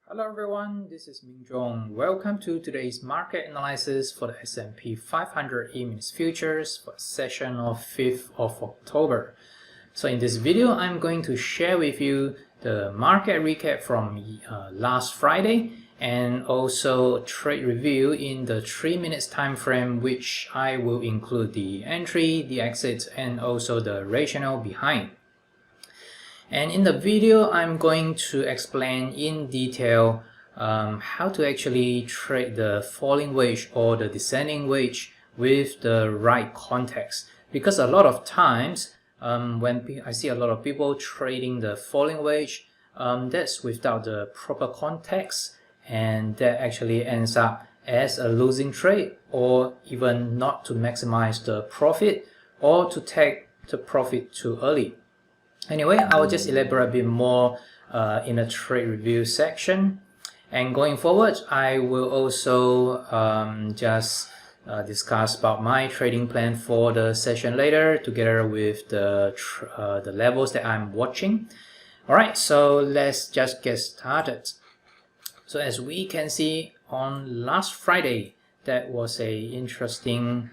Hello everyone, this is Ming Jong. Welcome to today's market analysis for the S&P 500 E-mini futures for the session of 5th of October. So in this video, I'm going to share with you the market recap from last Friday and also trade review in the 3 minutes time frame, which I will include the entry, the exit, and also the rationale behind. And in the video, I'm going to explain in detail how to actually trade the falling wedge or the descending wedge with the right context. Because a lot of times, when I see a lot of people trading the falling wedge, that's without the proper context, and that actually ends up as a losing trade, or even not to maximize the profit, or to take the profit too early. Anyway, I will just elaborate a bit more in a trade review section. And going forward, I will also discuss about my trading plan for the session later, together with the levels that I'm watching. Alright, so let's just get started. So as we can see on last Friday, that was a interesting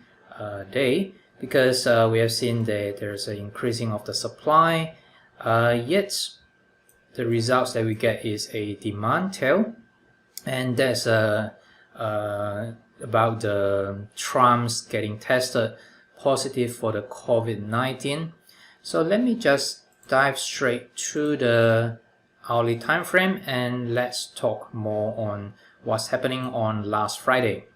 day, because we have seen that there's an increasing of the supply, yet the results that we get is a demand tail, and that's about the Trump's getting tested positive for the COVID-19. So let me just dive straight to the hourly time frame and let's talk more on what's happening on last Friday.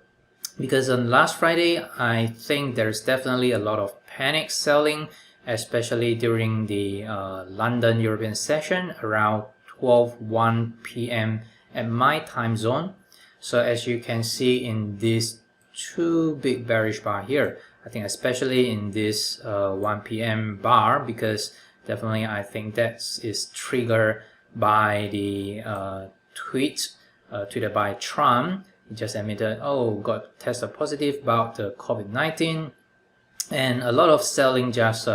Because on last Friday, I think there's definitely a lot of panic selling, especially during the London European session around 12:01 p.m. at my time zone. So as you can see in these two big bearish bar here, I think especially in this 1 p.m. bar, because definitely I think that is triggered by the tweet tweeted by Trump. He just admitted, got tested positive about the COVID-19, and a lot of selling just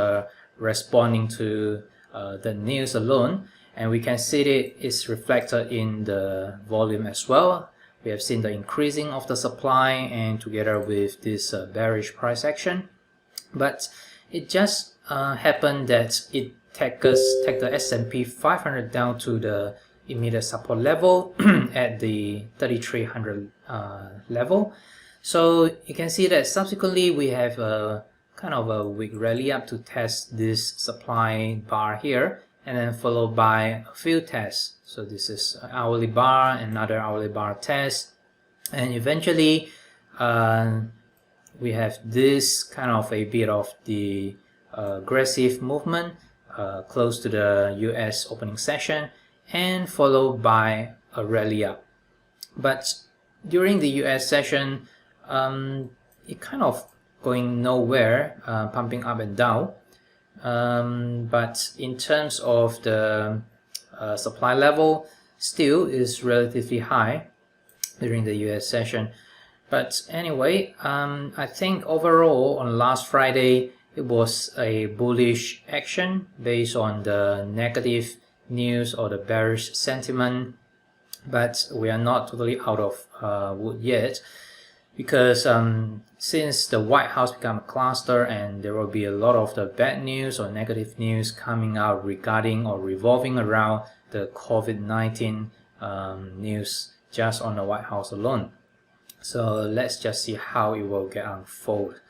responding to the news alone, and we can see it is reflected in the volume as well. We have seen the increasing of the supply and together with this bearish price action, but it just happened that it take the S&P 500 down to the immediate support level at the 3300 level. So you can see that subsequently we have a kind of a weak rally up to test this supply bar here, and then followed by a few tests. So this is an hourly bar, another hourly bar test, and eventually we have this kind of a bit of the aggressive movement close to the US opening session, and followed by a rally up. But during the US session, it kind of going nowhere, pumping up and down. But in terms of the supply level, still is relatively high during the US session. But anyway, I think overall on last Friday, it was a bullish action based on the negative news or the bearish sentiment. But we are not totally out of wood yet, because since the White House became a cluster and there will be a lot of the bad news or negative news coming out regarding or revolving around the COVID-19 news just on the White House alone. So let's just see how it will get unfold.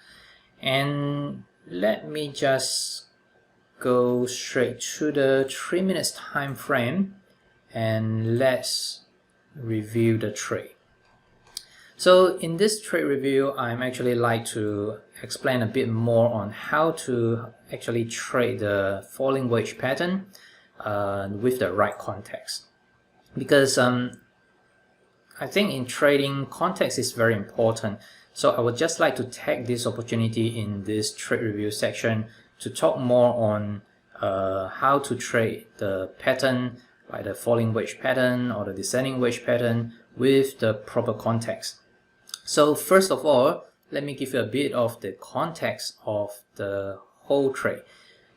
And let me just go straight to the 3 minutes time frame and let's review the trade. So in this trade review, I'm actually like to explain a bit more on how to actually trade the falling wedge pattern with the right context. Because I think in trading, context is very important. So I would just like to take this opportunity in this trade review section to talk more on how to trade the pattern, like the falling wedge pattern or the descending wedge pattern, with the proper context. So first of all, let me give you a bit of the context of the whole trade.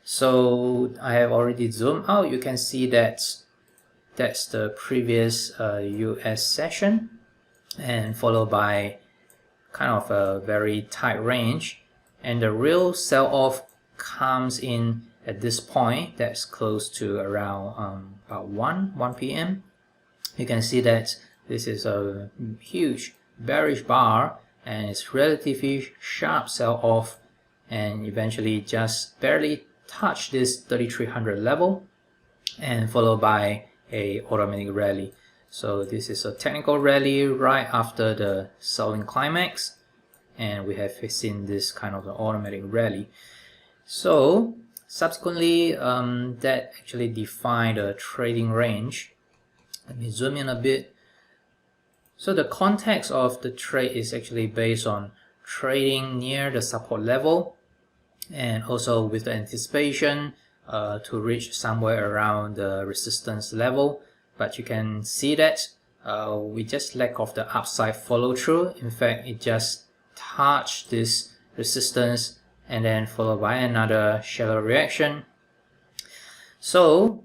So I have already zoomed out. You can see that that's the previous US session, and followed by kind of a very tight range, and the real sell-off comes in at this point that's close to around about 1 p.m. You can see that this is a huge bearish bar and it's relatively sharp sell-off, and eventually just barely touch this 3300 level and followed by a automatic rally. So this is a technical rally right after the selling climax, and we have seen this kind of an automatic rally. So subsequently that actually defined a trading range. Let me zoom in a bit. So the context of the trade is actually based on trading near the support level, and also with the anticipation to reach somewhere around the resistance level. But you can see that we just lack of the upside follow through. In fact, it just touched this resistance and then followed by another shallow reaction. So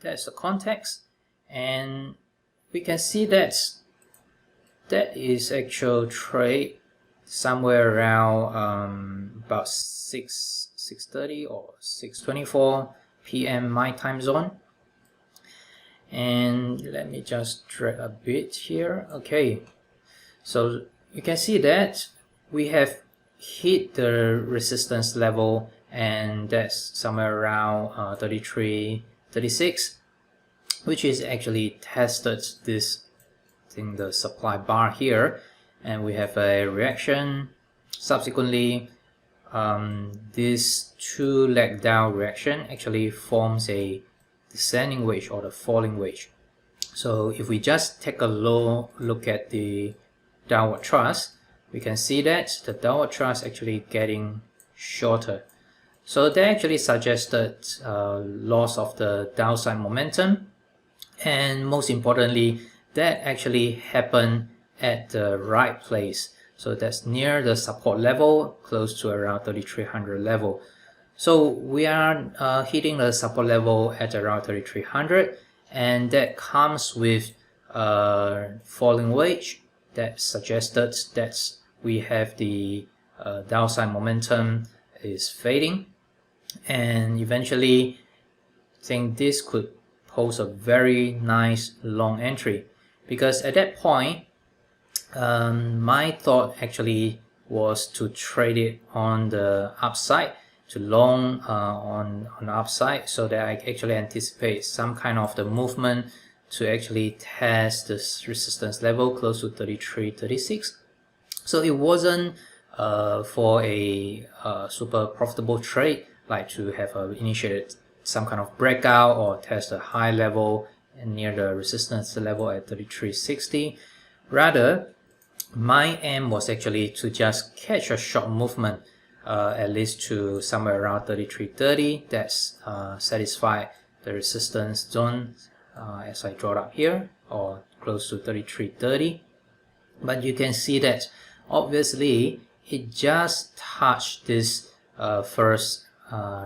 that's the context, and we can see that that is actual trade somewhere around about 6:30 or 6:24 p.m. my time zone. And let me just drag a bit here. Okay, so you can see that we have hit the resistance level, and that's somewhere around 33.36, which is actually tested this thing, the supply bar here, and we have a reaction. Subsequently, this two leg down reaction actually forms a descending wedge or the falling wedge. So if we just take a look at the downward thrust, we can see that the downward thrust actually getting shorter. So that actually suggested loss of the downside momentum, and most importantly, that actually happened at the right place. So that's near the support level, close to around 3300 level. So we are hitting the support level at around 3300, and that comes with falling wedge that suggested that we have the downside momentum is fading, and eventually I think this could pose a very nice long entry, because at that point my thought actually was to trade it on the upside, to long on the upside, so that I actually anticipate some kind of the movement to actually test this resistance level close to 33.36. So it wasn't for a super profitable trade, like to have initiated some kind of breakout or test a high level near the resistance level at 33.60. Rather, my aim was actually to just catch a short movement at least to somewhere around 33.30. That's satisfy the resistance zone as I draw it up here, or close to 33.30. But you can see that obviously it just touched this first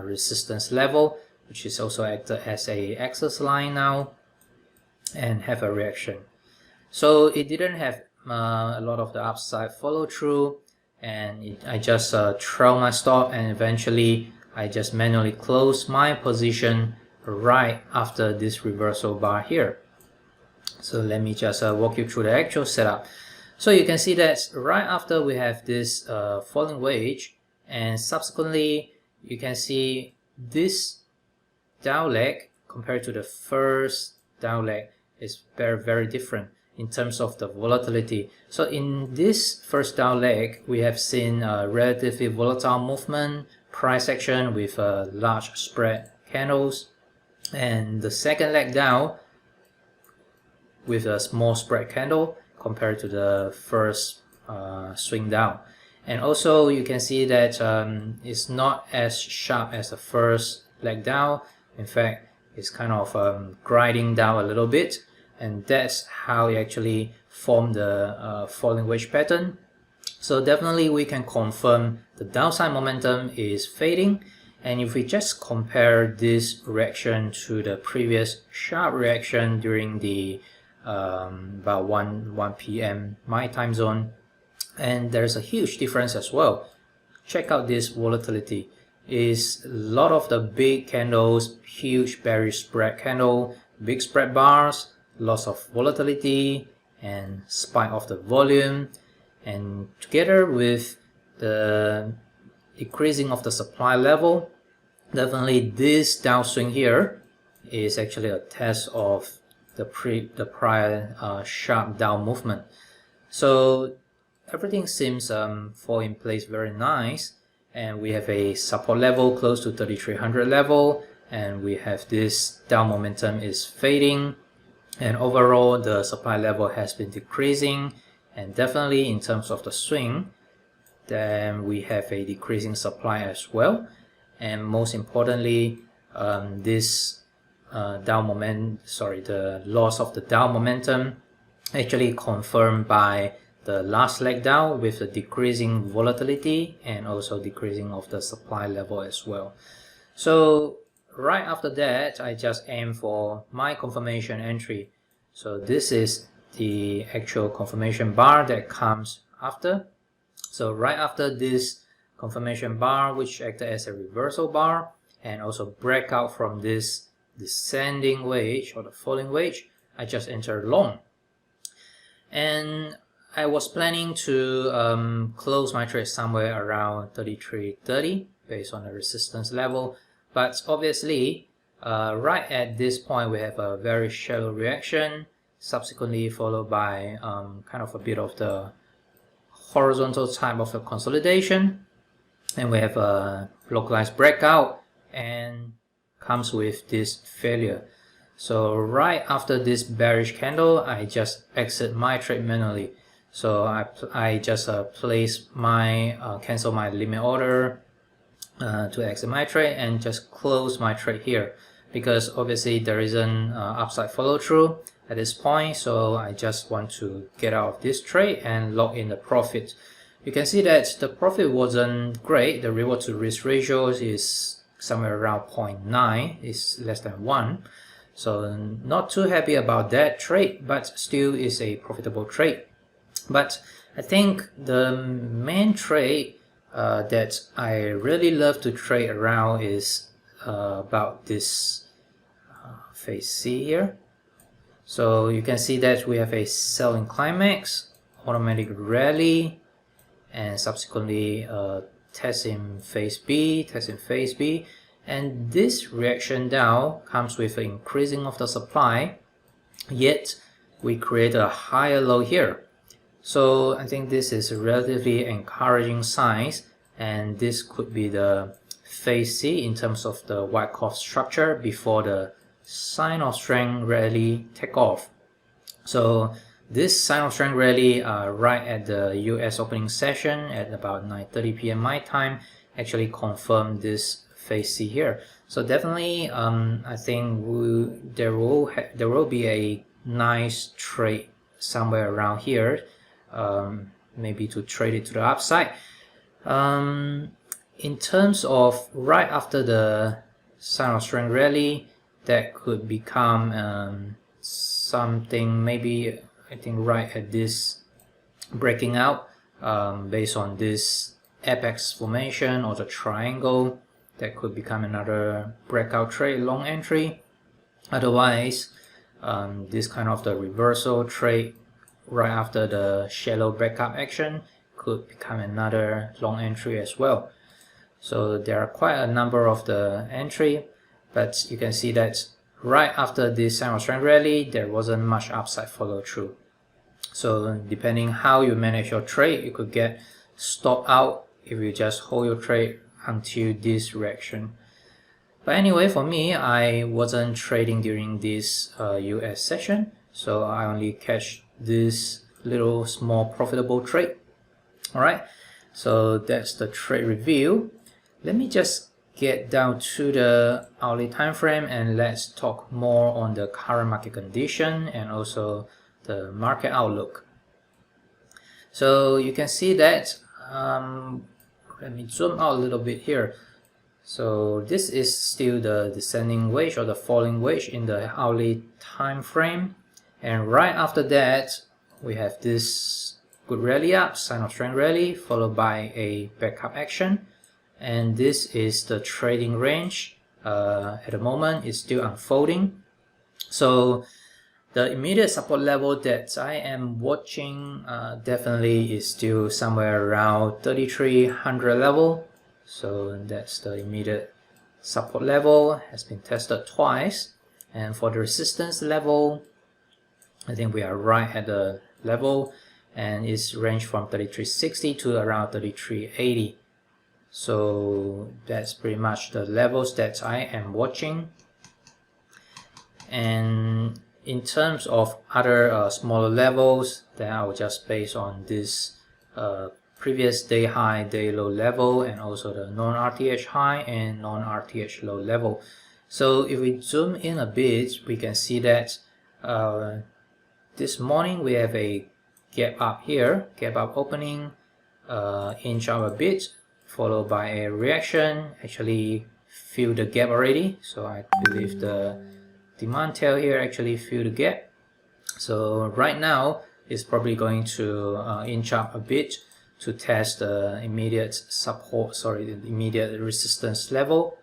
resistance level, which is also acted as a axis line now, and have a reaction. So it didn't have a lot of the upside follow through, and I just trail my stop, and eventually I just manually close my position right after this reversal bar here. So let me just walk you through the actual setup. So you can see that right after we have this falling wedge, and subsequently you can see this down leg compared to the first down leg is very different in terms of the volatility. So in this first down leg, we have seen a relatively volatile movement, price action with large spread candles, and the second leg down with a small spread candle compared to the first swing down. And also you can see that it's not as sharp as the first leg down. In fact, it's kind of grinding down a little bit, and that's how it actually formed the falling wedge pattern. So definitely we can confirm the downside momentum is fading, And if we just compare this reaction to the previous sharp reaction during the about 1 p.m. my time zone, and there's a huge difference as well. Check out this volatility. Is a lot of the big candles, huge bearish spread candle, big spread bars, lots of volatility and spike of the volume, and together with the decreasing of the supply level, definitely this downswing here is actually a test of the prior sharp down movement. So everything seems fall in place very nice, and we have a support level close to 3300 level, and we have this down momentum is fading, and overall the supply level has been decreasing, and definitely in terms of the swing, then we have a decreasing supply as well. And most importantly, this the loss of the down momentum actually confirmed by the last leg down with the decreasing volatility and also decreasing of the supply level as well. So right after that, I just aim for my confirmation entry. So this is the actual confirmation bar that comes after. So right after this confirmation bar, which acted as a reversal bar and also break out from this descending wedge or the falling wedge, I just entered long. And I was planning to close my trade somewhere around 33.30 based on the resistance level, but obviously right at this point we have a very shallow reaction, subsequently followed by kind of a bit of the horizontal type of a consolidation, and we have a localized breakout and comes with this failure. So right after this bearish candle, I just exit my trade manually. So I just cancel my limit order to exit my trade and just close my trade here, because obviously there isn't upside follow through at this point. So I just want to get out of this trade and lock in the profit. You can see that the profit wasn't great. The reward to risk ratio is somewhere around 0.9, is less than 1. So not too happy about that trade, but still is a profitable trade. But I think the main trade that I really love to trade around is about this phase C here. So you can see that we have a selling climax, automatic rally, and subsequently test in phase B, and this reaction down comes with an increasing of the supply, yet we create a higher low here. So I think this is a relatively encouraging signs, and this could be the phase C in terms of the Wyckoff structure before the sign of strength rally take off. So this sign of strength rally right at the US opening session at about 9:30 p.m. my time actually confirmed this phase C here. So definitely I think there will be a nice trade somewhere around here, maybe to trade it to the upside. In terms of right after the sign of strength rally, that could become something maybe, I think right at this breaking out based on this apex formation or the triangle, that could become another breakout trade, long entry. Otherwise, this kind of the reversal trade right after the shallow backup action could become another long entry as well. So there are quite a number of the entry, but you can see that right after this sign of strength rally, there wasn't much upside follow through. So depending how you manage your trade, you could get stop out if you just hold your trade until this reaction. But anyway, for me, I wasn't trading during this US session, so I only catch this little small profitable trade. Alright, so that's the trade review. Let me just get down to the hourly time frame and let's talk more on the current market condition and also the market outlook. So you can see that let me zoom out a little bit here. So this is still the descending wedge or the falling wedge in the hourly time frame, and right after that we have this good rally up, sign of strength rally, followed by a backup action, and this is the trading range. At the moment it's still unfolding. So the immediate support level that I am watching definitely is still somewhere around 3300 level. So that's the immediate support level, has been tested twice. And for the resistance level, I think we are right at the level, and it's ranged from 3360 to around 3380. So that's pretty much the levels that I am watching. And in terms of other smaller levels, then I will just base on this previous day high, day low level, and also the non-RTH high and non-RTH low level. So if we zoom in a bit, we can see that this morning we have a gap up here, gap up opening, inch up a bit, followed by a reaction, actually fill the gap already. So I believe the demand tail here actually fill the gap. So right now it's probably going to inch up a bit to test the immediate support, the immediate resistance level,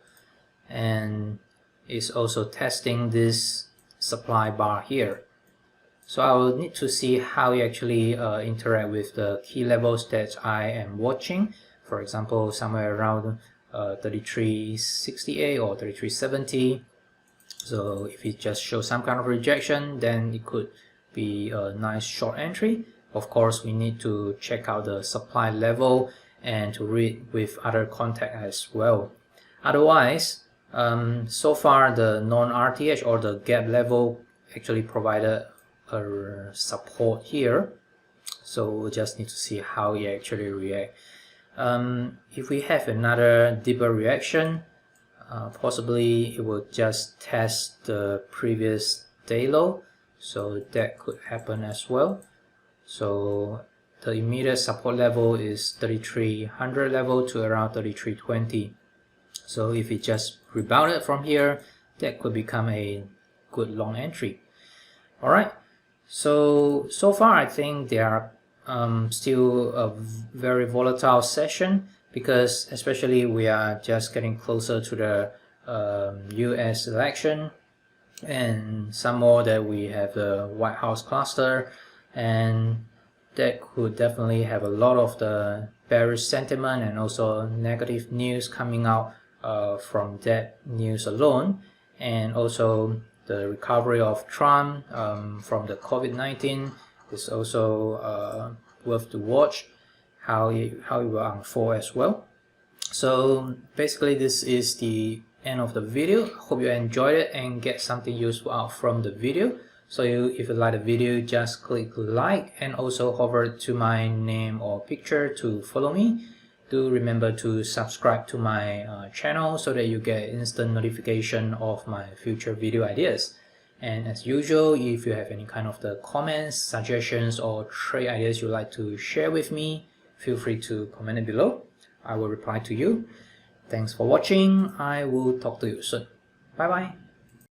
and it's also testing this supply bar here. So I will need to see how it actually interact with the key levels that I am watching. For example, somewhere around 3368 or 3370. So if it just shows some kind of rejection, then it could be a nice short entry. Of course, we need to check out the supply level and to read with other contact as well. Otherwise, so far the non-RTH or the gap level actually provided a support here. So we'll just need to see how it actually react. If we have another deeper reaction, possibly it will just test the previous day low, so that could happen as well. So the immediate support level is 3300 level to around 3320. So if it just rebounded from here, that could become a good long entry. Alright, so far I think they are still a very volatile session, because especially we are just getting closer to the US election, and some more that we have the White House cluster, and that could definitely have a lot of the bearish sentiment and also negative news coming out from that news alone, and also the recovery of Trump from the COVID-19 is also worth to watch how it will unfold as well. So basically this is the end of the video. Hope you enjoyed it and get something useful out from the video. So if you like the video, just click like and also hover to my name or picture to follow me. Do remember to subscribe to my channel so that you get instant notification of my future video ideas. And as usual, if you have any kind of the comments, suggestions or trade ideas you'd like to share with me, feel free to comment it below. I will reply to you. Thanks for watching. I will talk to you soon. Bye bye.